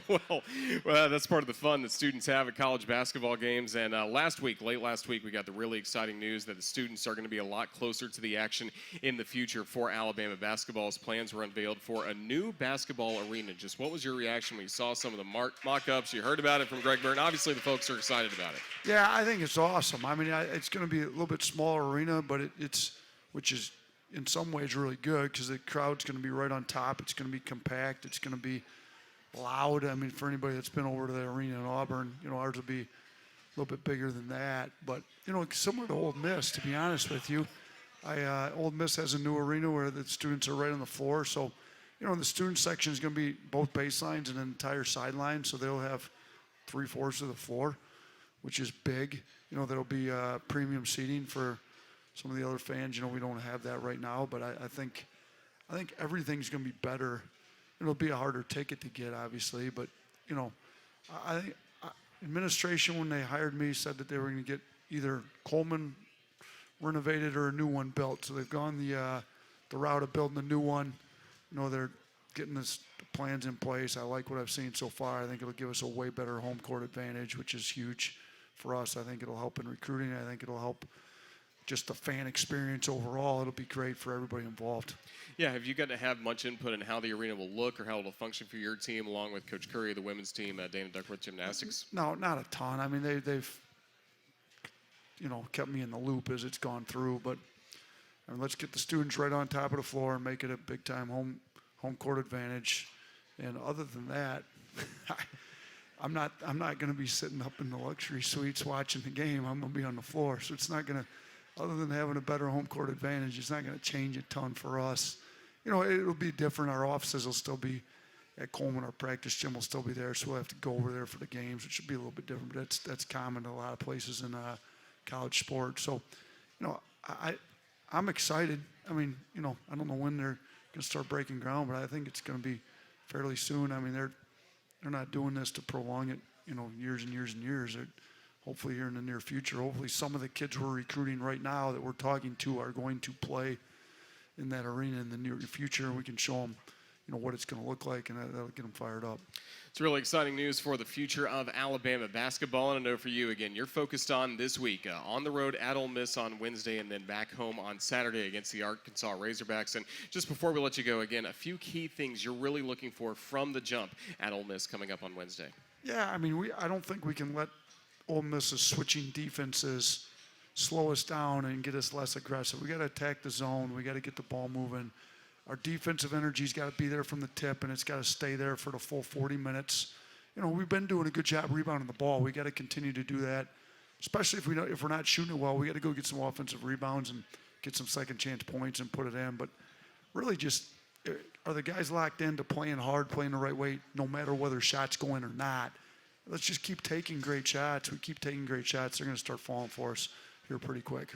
Well, that's part of the fun that students have at college basketball games. And late last week, we got the really exciting news that the students are going to be a lot closer to the action in the future for Alabama basketball as plans were unveiled for a new basketball arena. Just what was your reaction when you saw some of the mock-ups? You heard about it from Greg Burton. Obviously, the folks are excited about it. Yeah, I think it's awesome. I mean, it's going to be a little bit smaller arena, but which is in some ways really good because the crowd's going to be right on top. It's going to be compact. It's going to be loud. I mean, for anybody that's been over to the arena in Auburn, ours will be a little bit bigger than that. But, similar to Ole Miss, to be honest with you. Ole Miss has a new arena where the students are right on the floor. So, the student section is going to be both baselines and an entire sideline. So they'll have 3/4 of the floor, which is big. There'll be premium seating for some of the other fans. We don't have that right now, but I think everything's going to be better. It'll be a harder ticket to get, obviously, but I think administration, when they hired me, said that they were going to get either Coleman renovated or a new one built. So they've gone the route of building a new one. They're getting the plans in place. I like what I've seen so far. I think it'll give us a way better home court advantage, which is huge for us. I think it'll help in recruiting. I think it'll help just the fan experience overall. It'll be great for everybody involved. Yeah, have you got to have much input in how the arena will look or how it'll function for your team, along with Coach Curry, the women's team, Dana Duckworth Gymnastics? No, not a ton. I mean, they've kept me in the loop as it's gone through, but let's get the students right on top of the floor and make it a big-time home court advantage. And other than that, I'm not going to be sitting up in the luxury suites watching the game. I'm going to be on the floor, so it's not going to. Other than having a better home court advantage, it's not going to change a ton for us. It'll be different. Our offices will still be at Coleman. Our practice gym will still be there, so we'll have to go over there for the games, which should be a little bit different. But that's common to a lot of places in college sports. So, I'm excited. I mean, I don't know when they're going to start breaking ground, but I think it's going to be fairly soon. I mean, they're not doing this to prolong it, years and years and years. Hopefully here in the near future, hopefully some of the kids we're recruiting right now that we're talking to are going to play in that arena in the near future. We can show them, what it's going to look like, and that'll get them fired up. It's really exciting news for the future of Alabama basketball. And I know for you, again, you're focused on this week, on the road at Ole Miss on Wednesday and then back home on Saturday against the Arkansas Razorbacks. And just before we let you go, again, a few key things you're really looking for from the jump at Ole Miss coming up on Wednesday. Yeah, I mean, I don't think we can let Ole Miss's switching defenses slow us down and get us less aggressive. We got to attack the zone. We got to get the ball moving. Our defensive energy's got to be there from the tip, and it's got to stay there for the full 40 minutes. We've been doing a good job rebounding the ball. We got to continue to do that, especially if we're not shooting it well. We got to go get some offensive rebounds and get some second chance points and put it in. But really, just are the guys locked into playing hard, playing the right way, no matter whether shots go in or not? Let's just keep taking great shots. We keep taking great shots. They're going to start falling for us here pretty quick.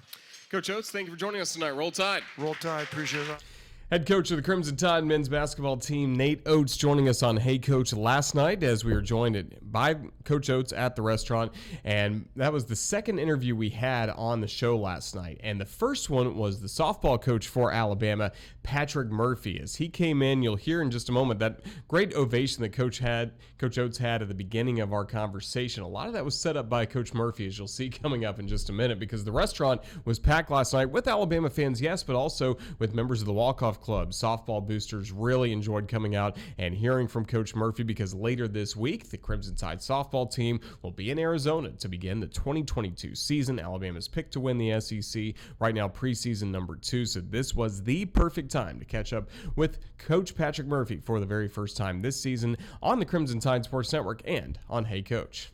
Coach Oats, thank you for joining us tonight. Roll Tide. Roll Tide. Appreciate it. Head coach of the Crimson Tide men's basketball team, Nate Oats, joining us on Hey Coach last night as we were joined by Coach Oats at the restaurant. And that was the second interview we had on the show last night. And the first one was the softball coach for Alabama, Patrick Murphy. As he came in, you'll hear in just a moment that great ovation that Coach Oats had at the beginning of our conversation. A lot of that was set up by Coach Murphy, as you'll see coming up in just a minute, because the restaurant was packed last night with Alabama fans, yes, but also with members of the walk-off club. Softball boosters really enjoyed coming out and hearing from Coach Murphy, because later this week, the Crimson Tide softball team will be in Arizona to begin the 2022 season. Alabama's picked to win the SEC right now, preseason number 2. So this was the perfect time to catch up with Coach Patrick Murphy for the very first time this season on the Crimson Tide Sports Network and on Hey Coach.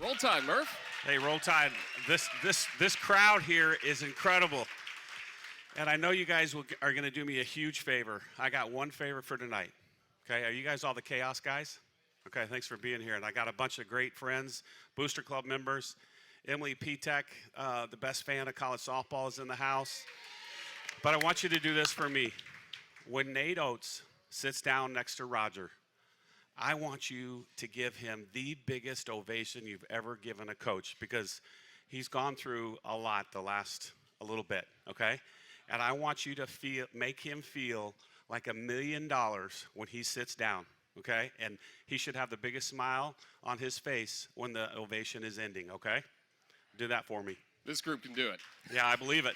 Roll Tide, Murph. Hey, Roll Tide. This crowd here is incredible. And I know you guys are going to do me a huge favor. I got one favor for tonight. Okay, are you guys all the Chaos guys? Okay, thanks for being here. And I got a bunch of great friends, Booster Club members. Emily Pitek, the best fan of college softball, is in the house. But I want you to do this for me. When Nate Oats sits down next to Roger, I want you to give him the biggest ovation you've ever given a coach, because he's gone through a lot the last a little bit, okay? And I want you to make him feel like $1 million when he sits down, okay? And he should have the biggest smile on his face when the ovation is ending, okay? Do that for me. This group can do it. Yeah, I believe it.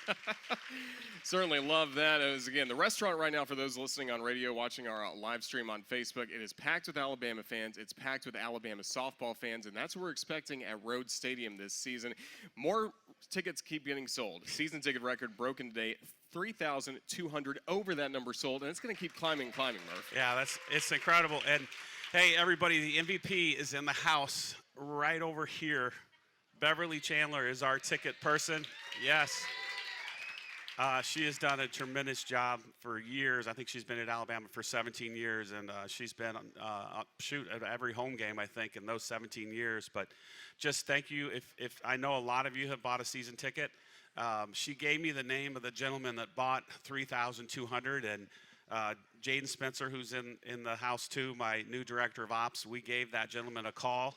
Certainly love that. As again, the restaurant right now, for those listening on radio, watching our live stream on Facebook, it is packed with Alabama fans. It's packed with Alabama softball fans, and that's what we're expecting at Rhodes Stadium this season. More tickets keep getting sold. Season ticket record broken today. 3,200 over that number sold, and it's going to keep climbing, Murph. Yeah, it's incredible. And hey, everybody, the MVP is in the house right over here. Beverly Chandler is our ticket person. Yes. She has done a tremendous job for years. I think she's been at Alabama for 17 years, and she's been at every home game, I think, in those 17 years. But just thank you. If I know a lot of you have bought a season ticket. She gave me the name of the gentleman that bought 3,200, and Jaden Spencer, who's in the house too, my new director of ops, we gave that gentleman a call.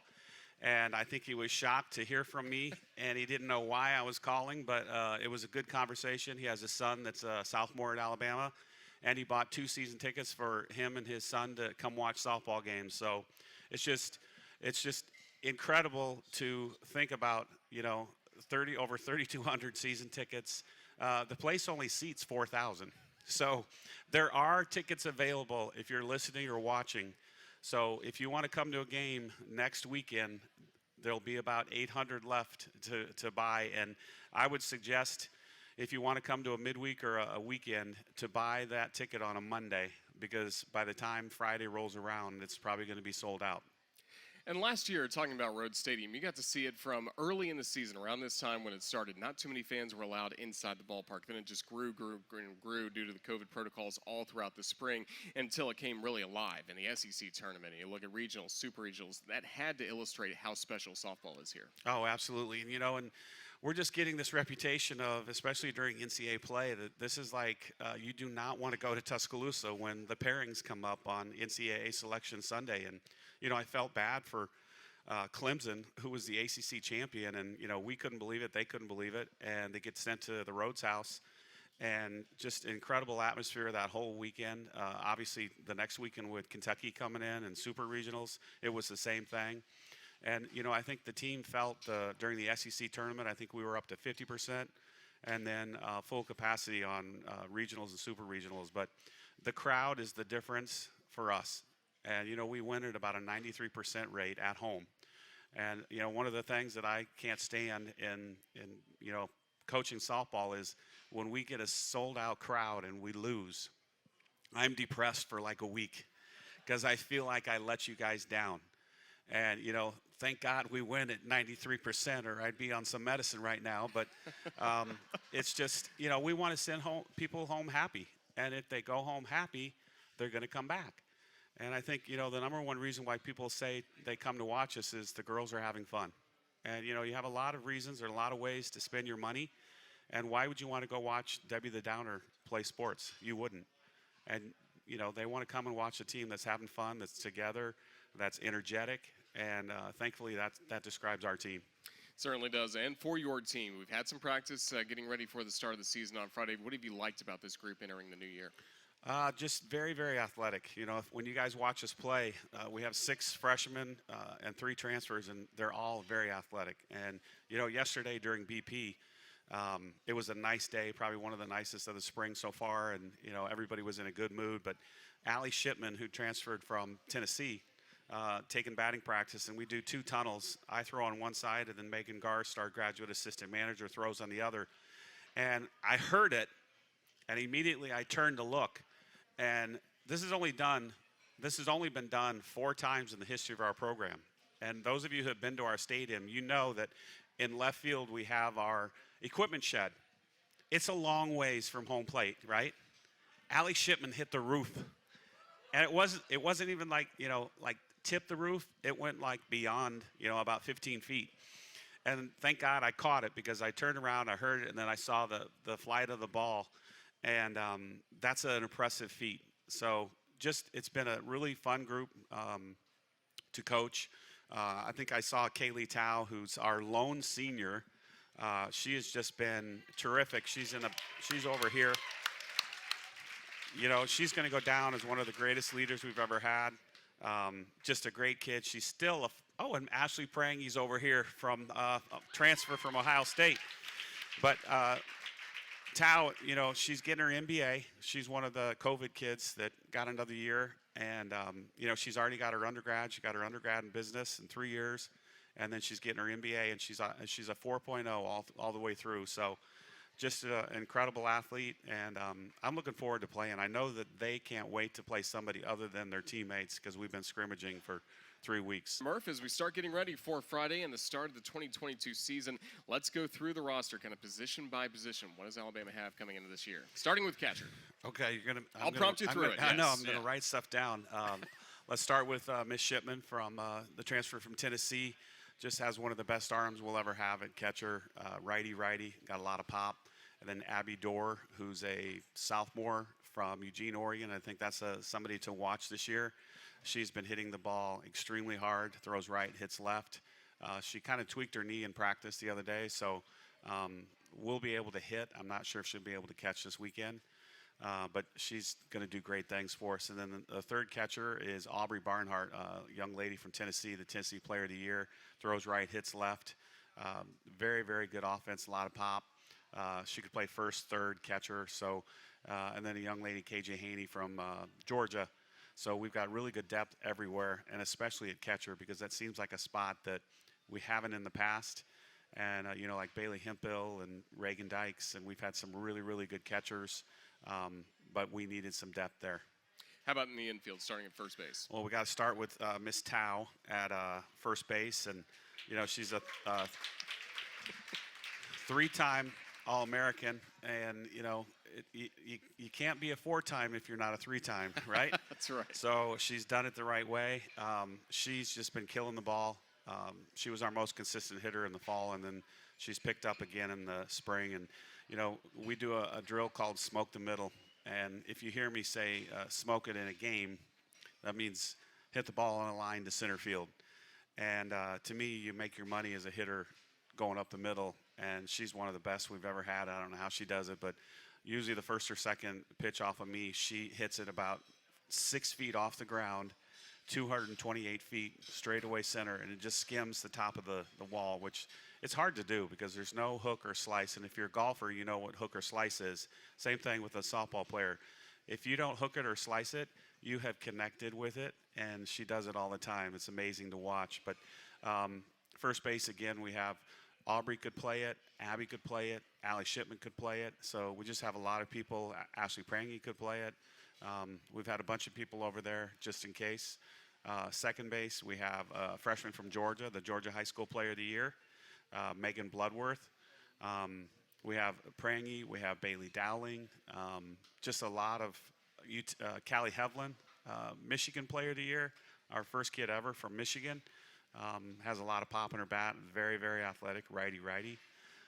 And I think he was shocked to hear from me, and he didn't know why I was calling, but it was a good conversation. He has a son that's a sophomore at Alabama, and he bought 2 season tickets for him and his son to come watch softball games. So it's just incredible to think about, over 3,200 season tickets. The place only seats 4,000. So there are tickets available if you're listening or watching. So if you want to come to a game next weekend, there'll be about 800 left to buy. And I would suggest, if you want to come to a midweek or a weekend, to buy that ticket on a Monday, because by the time Friday rolls around, it's probably going to be sold out. And last year, talking about Rhodes Stadium, you got to see it from early in the season, around this time when it started. Not too many fans were allowed inside the ballpark. Then it just grew due to the COVID protocols all throughout the spring until it came really alive in the SEC tournament. And you look at regionals, super regionals, that had to illustrate how special softball is here. Oh, absolutely. And, and we're just getting this reputation of, especially during NCAA play, that this is like you do not want to go to Tuscaloosa when the pairings come up on NCAA Selection Sunday. And, I felt bad for Clemson, who was the ACC champion, and, we couldn't believe it. They couldn't believe it. And they get sent to the Rhodes House, and just incredible atmosphere that whole weekend. Obviously, the next weekend with Kentucky coming in and super regionals, it was the same thing. And, I think the team felt during the SEC tournament, I think we were up to 50%, and then full capacity on regionals and super regionals. But the crowd is the difference for us. And, we win at about a 93% rate at home. And, one of the things that I can't stand in coaching softball is when we get a sold-out crowd and we lose, I'm depressed for like a week because I feel like I let you guys down. And, thank God we win at 93%, or I'd be on some medicine right now. But it's just, we want to send people home happy. And if they go home happy, they're going to come back. And I think, the number one reason why people say they come to watch us is the girls are having fun. And, you have a lot of reasons. There are a lot of ways to spend your money. And why would you want to go watch Debbie the Downer play sports? You wouldn't. And, they want to come and watch a team that's having fun, that's together, that's energetic. And thankfully, that describes our team. Certainly does. And for your team, we've had some practice getting ready for the start of the season on Friday. What have you liked about this group entering the new year? Just very, very athletic. When you guys watch us play, we have 6 freshmen and 3 transfers, and they're all very athletic. And, yesterday during BP, it was a nice day, probably one of the nicest of the spring so far, and, everybody was in a good mood. But Allie Shipman, who transferred from Tennessee, taking batting practice, and we do 2 tunnels. I throw on one side, and then Megan Garst, our graduate assistant manager, throws on the other. And I heard it, and immediately I turned to look. And this has only been done 4 times in the history of our program. And those of you who have been to our stadium, you know that in left field we have our equipment shed. It's a long ways from home plate, right? Allie Shipman hit the roof. And it wasn't even like, like tip the roof. It went like beyond, about 15 feet. And thank God I caught it, because I turned around, I heard it, and then I saw the flight of the ball. And that's an impressive feat. So it's been a really fun group to coach. I think I saw Kaylee Tao, who's our lone senior. She has just been terrific. She's over here. She's going to go down as one of the greatest leaders we've ever had. Just a great kid. She's still and Ashley Prangy's over here from transfer from Ohio State. But Tao, she's getting her MBA. She's one of the COVID kids that got another year. And, she's already got her undergrad. She got her undergrad in business in 3 years. And then she's getting her MBA, and she's a 4.0 all the way through. So just an incredible athlete. And I'm looking forward to playing. I know that they can't wait to play somebody other than their teammates, because we've been scrimmaging for 3 weeks. Murph, as we start getting ready for Friday and the start of the 2022 season, let's go through the roster kind of position by position. What does Alabama have coming into this year? Starting with catcher. Okay, I'll prompt you through it. I know, I'm going to write stuff down. Let's start with Miss Shipman from the transfer from Tennessee. Just has one of the best arms we'll ever have at catcher. Righty, got a lot of pop. And then Abby Dorr, who's a sophomore from Eugene, Oregon. I think that's somebody to watch this year. She's been hitting the ball extremely hard, throws right, hits left. She kind of tweaked her knee in practice the other day, so we'll be able to hit. I'm not sure if she'll be able to catch this weekend, but she's going to do great things for us. And then the third catcher is Aubrey Barnhart, a young lady from Tennessee, the Tennessee Player of the Year, throws right, hits left. Very, very good offense, a lot of pop. She could play first, third, catcher. So, and then a young lady, KJ Haney from Georgia. So we've got really good depth everywhere, and especially at catcher, because that seems like a spot that we haven't in the past. And, like Bailey Hemphill and Reagan Dykes, and we've had some really, really good catchers, but we needed some depth there. How about in the infield, starting at first base? Well, we got to start with Miss Tao at first base, and she's a three-time All-American, and you can't be a four-time if you're not a three-time, right? That's right. So she's done it the right way. She's just been killing the ball. She was our most consistent hitter in the fall, and then she's picked up again in the spring. And we do a drill called smoke the middle. And if you hear me say smoke it in a game, that means hit the ball on a line to center field. And to me, you make your money as a hitter going up the middle. And she's one of the best we've ever had. I don't know how she does it, but usually the first or second pitch off of me, she hits it about 6 feet off the ground, 228 feet straight away center, and it just skims the top of the wall, which it's hard to do because there's no hook or slice. And if you're a golfer, you know what hook or slice is. Same thing with a softball player. If you don't hook it or slice it, you have connected with it, and she does it all the time. It's amazing to watch. But first base, again, we have Aubrey could play it, Abby could play it, Allie Shipman could play it. So we just have a lot of people. Ashley Prangy could play it. We've had a bunch of people over there just in case. Second base, we have a freshman from Georgia, the Georgia High School Player of the Year, Megan Bloodworth. We have Prangy, we have Bailey Dowling, just a lot of Callie Hevlin, Michigan Player of the Year, our first kid ever from Michigan. Has a lot of pop in her bat, very, very athletic, righty.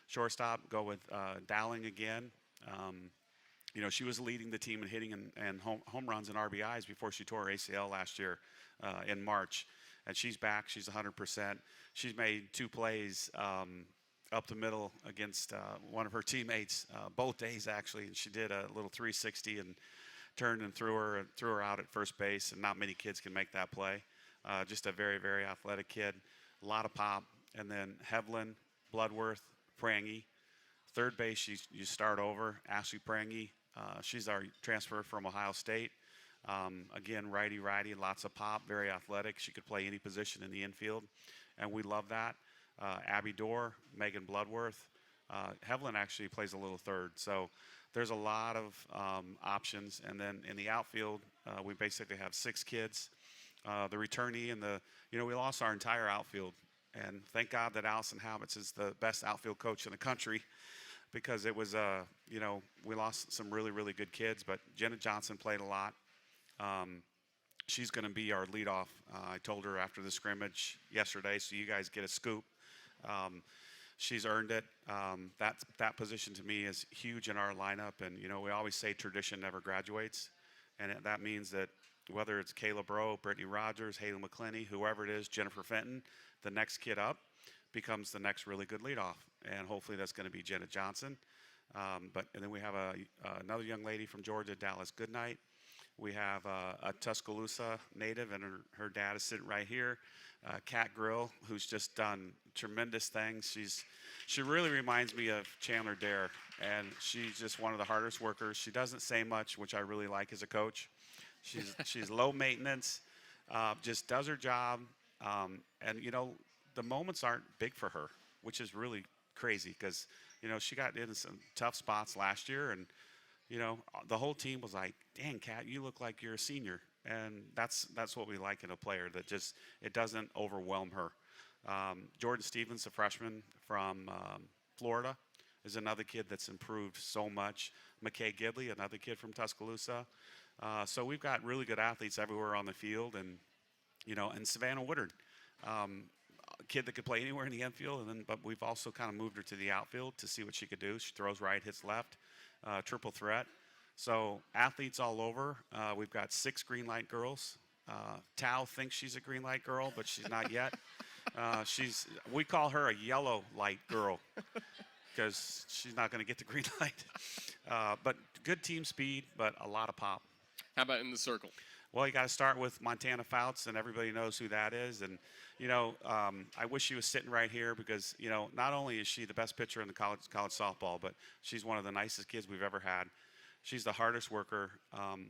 Shortstop, go with Dowling again. She was leading the team in hitting and home runs and RBIs before she tore her ACL last year in March. And she's back. She's 100%. She's made 2 plays up the middle against one of her teammates both days, actually. And she did a little 360 and turned and threw her out at first base. And not many kids can make that play. Just a very, very athletic kid. A lot of pop. And then Hevlin, Bloodworth, Prangy. Third base, you start over. Ashley Prangy. She's our transfer from Ohio State. Again, righty, lots of pop, very athletic. She could play any position in the infield, and we love that. Abby Dorr, Megan Bloodworth. Hevlin actually plays a little third. So there's a lot of options. And then in the outfield, we basically have 6 kids. The returnee and we lost our entire outfield. And thank God that Allison Habits is the best outfield coach in the country, because it was, we lost some really, really good kids. But Jenna Johnson played a lot. She's going to be our leadoff. I told her after the scrimmage yesterday, so you guys get a scoop. She's earned it. That position to me is huge in our lineup. And, we always say tradition never graduates. And that means that whether it's Kayla Breaux, Brittany Rogers, Haley McClinney, whoever it is, Jennifer Fenton, the next kid up becomes the next really good leadoff. And hopefully that's going to be Jenna Johnson. And then we have another young lady from Georgia, Dallas Goodnight. We have a Tuscaloosa native, and her dad is sitting right here, Kat Grill, who's just done tremendous things. She really reminds me of Chandler Dare, and she's just one of the hardest workers. She doesn't say much, which I really like as a coach. She's low maintenance, just does her job, and the moments aren't big for her, which is really crazy because she got into some tough spots last year, and the whole team was like, dang, Kat, you look like you're a senior. And that's what we like in a player, that just, it doesn't overwhelm her. Jordan Stevens, a freshman from Florida, is another kid that's improved so much. McKay Gidley, another kid from Tuscaloosa. So we've got really good athletes everywhere on the field. And, and Savannah Woodard, a kid that could play anywhere in the infield. But we've also kind of moved her to the outfield to see what she could do. She throws right, hits left. Triple threat. So athletes all over. We've got 6 green light girls. Tao thinks she's a green light girl, but she's not yet. We call her a yellow light girl because she's not going to get the green light. But good team speed, but a lot of pop. How about in the circle? Well, you got to start with Montana Fouts, and everybody knows who that is. And, I wish she was sitting right here because, not only is she the best pitcher in the college softball, but she's one of the nicest kids we've ever had. She's the hardest worker.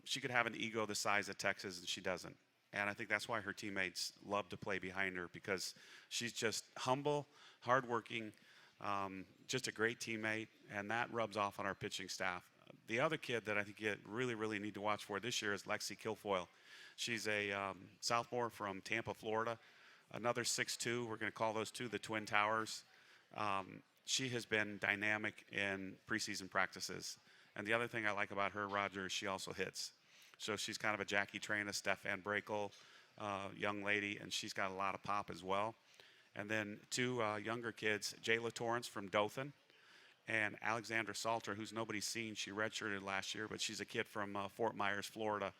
She could have an ego the size of Texas, and she doesn't. And I think that's why her teammates love to play behind her, because she's just humble, hardworking, just a great teammate, and that rubs off on our pitching staff. The other kid that I think you really, really need to watch for this year is Lexi Kilfoil. She's a sophomore from Tampa, Florida. Another 6'2". We're going to call those two the Twin Towers. She has been dynamic in preseason practices. And the other thing I like about her, Roger, is she also hits. So she's kind of a Jackie Traina, Stefan Brakel young lady, and she's got a lot of pop as well. And then two younger kids, Jayla Torrance from Dothan, and Alexandra Salter, who's nobody's seen. She redshirted last year, but she's a kid from Fort Myers, Florida,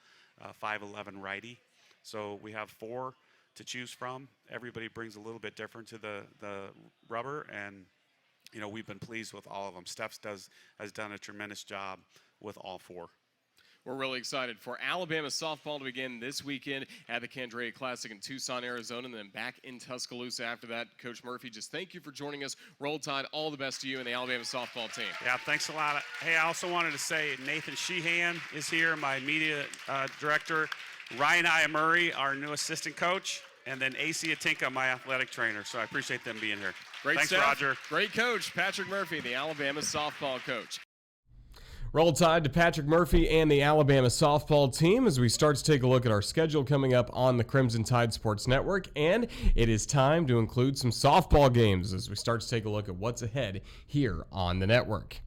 5'11" righty. So we have 4 to choose from. Everybody brings a little bit different to the rubber, and we've been pleased with all of them. Steph has done a tremendous job with all 4. We're really excited for Alabama softball to begin this weekend at the Candrea Classic in Tucson, Arizona, and then back in Tuscaloosa after that. Coach Murphy, just thank you for joining us. Roll Tide, all the best to you and the Alabama softball team. Yeah, thanks a lot. Hey, I also wanted to say Nathan Sheehan is here, my media director. Ryan Iamurray, our new assistant coach, and then AC Atinka, my athletic trainer. So I appreciate them being here. Thanks, stuff. Roger. Great coach, Patrick Murphy, the Alabama softball coach. Roll Tide to Patrick Murphy and the Alabama softball team as we start to take a look at our schedule coming up on the Crimson Tide Sports Network. And it is time to include some softball games as we start to take a look at what's ahead here on the network.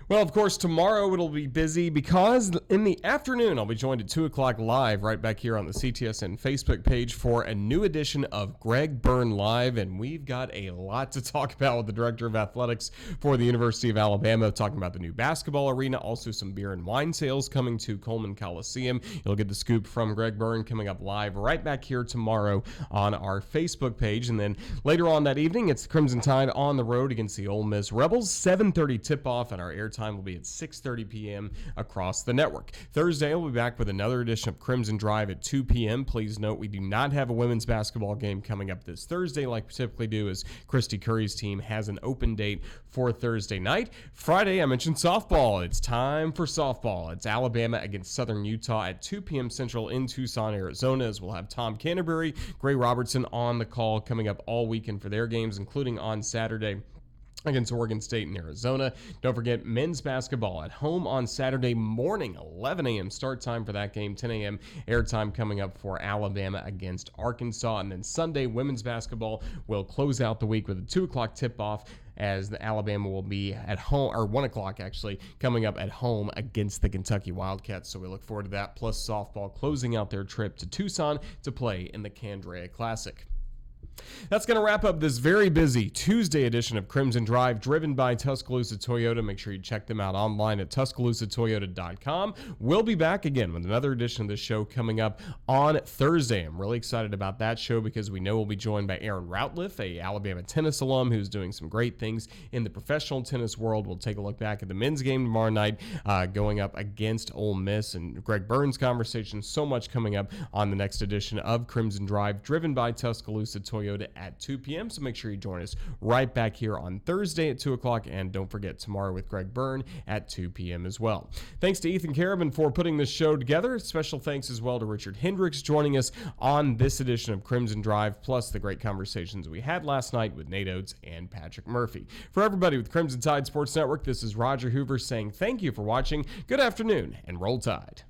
Well, of course, tomorrow it'll be busy because in the afternoon I'll be joined at 2 o'clock live right back here on the CTSN Facebook page for a new edition of Greg Byrne Live, and we've got a lot to talk about with the Director of Athletics for the University of Alabama, talking about the new basketball arena, also some beer and wine sales coming to Coleman Coliseum. You'll get the scoop from Greg Byrne coming up live right back here tomorrow on our Facebook page, and then later on that evening it's the Crimson Tide on the road against the Ole Miss Rebels. 7:30 tip-off, and our airtime will be at 6:30 p.m. across the network. Thursday, we'll be back with another edition of Crimson Drive at 2 p.m. Please note we do not have a women's basketball game coming up this Thursday like we typically do, as Kristy Curry's team has an open date for Thursday night. Friday, I mentioned softball. It's time for softball. It's Alabama against Southern Utah at 2 p.m. Central in Tucson, Arizona, as we'll have Tom Canterbury, Gray Robertson on the call coming up all weekend for their games, including on Saturday against Oregon State and Arizona. Don't forget men's basketball at home on Saturday morning, 11 a.m. start time for that game, 10 a.m. airtime coming up for Alabama against Arkansas. And then Sunday, women's basketball will close out the week with a 2 o'clock tip-off as the Alabama will be at home, or 1 o'clock actually, coming up at home against the Kentucky Wildcats. So we look forward to that, plus softball closing out their trip to Tucson to play in the Candrea Classic. That's going to wrap up this very busy Tuesday edition of Crimson Drive, driven by Tuscaloosa Toyota. Make sure you check them out online at TuscaloosaToyota.com. We'll be back again with another edition of the show coming up on Thursday. I'm really excited about that show because we know we'll be joined by Aaron Routliff, a Alabama tennis alum who's doing some great things in the professional tennis world. We'll take a look back at the men's game tomorrow night going up against Ole Miss, and Greg Byrne's conversation. So much coming up on the next edition of Crimson Drive, driven by Tuscaloosa Toyota at 2 p.m. So make sure you join us right back here on Thursday at 2 o'clock. And don't forget tomorrow with Greg Byrne at 2 p.m. as well. Thanks to Ethan Carabin for putting this show together. Special thanks as well to Richard Hendricks joining us on this edition of Crimson Drive, plus the great conversations we had last night with Nate Oats and Patrick Murphy. For everybody with Crimson Tide Sports Network, this is Roger Hoover saying thank you for watching. Good afternoon and Roll Tide.